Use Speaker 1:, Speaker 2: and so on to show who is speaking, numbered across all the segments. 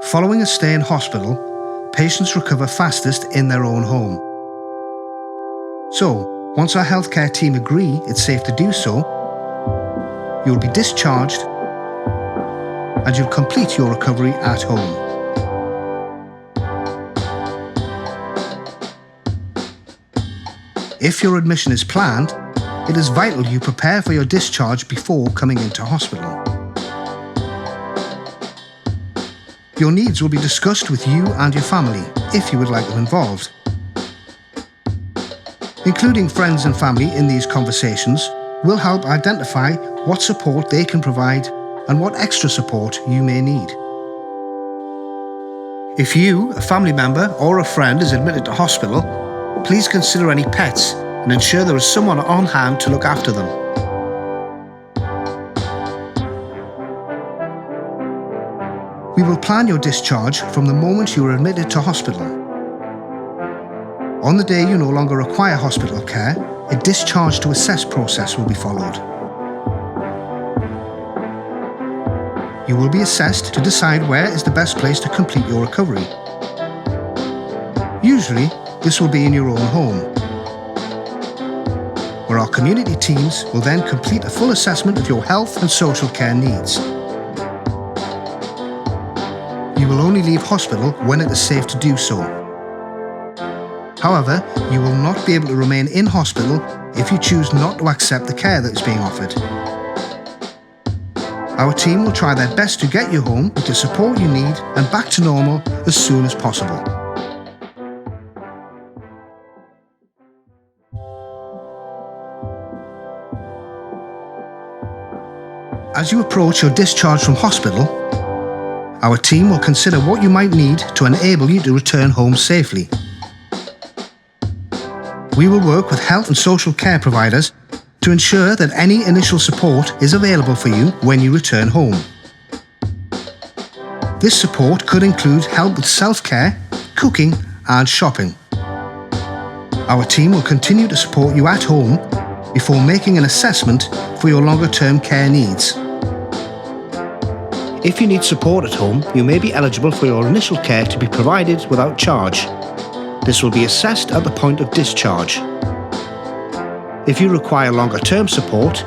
Speaker 1: Following a stay in hospital, patients recover fastest in their own home. So, once our healthcare team agree it's safe to do so, you'll be discharged and you'll complete your recovery at home. If your admission is planned, it is vital you prepare for your discharge before coming into hospital. Your needs will be discussed with you and your family, if you would like them involved. Including friends and family in these conversations will help identify what support they can provide and what extra support you may need. If you, a family member or a friend is admitted to hospital, please consider any pets and ensure there is someone on hand to look after them. We will plan your discharge from the moment you are admitted to hospital. On the day you no longer require hospital care, a discharge to assess process will be followed. You will be assessed to decide where is the best place to complete your recovery. Usually, this will be in your own home, where our community teams will then complete a full assessment of your health and social care needs. You will only leave hospital when it is safe to do so. However, you will not be able to remain in hospital if you choose not to accept the care that is being offered. Our team will try their best to get you home with the support you need and back to normal as soon as possible. As you approach your discharge from hospital, our team will consider what you might need to enable you to return home safely. We will work with health and social care providers to ensure that any initial support is available for you when you return home. This support could include help with self-care, cooking and shopping. Our team will continue to support you at home before making an assessment for your longer-term care needs. If you need support at home, you may be eligible for your initial care to be provided without charge. This will be assessed at the point of discharge. If you require longer-term support,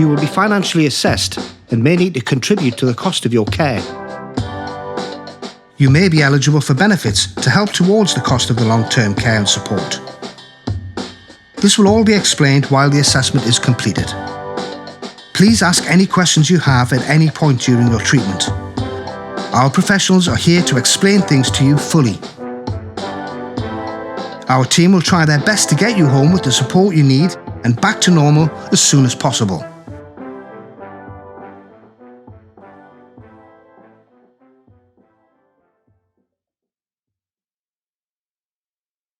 Speaker 1: you will be financially assessed and may need to contribute to the cost of your care. You may be eligible for benefits to help towards the cost of the long-term care and support. This will all be explained while the assessment is completed. Please ask any questions you have at any point during your treatment. Our professionals are here to explain things to you fully. Our team will try their best to get you home with the support you need and back to normal as soon as possible.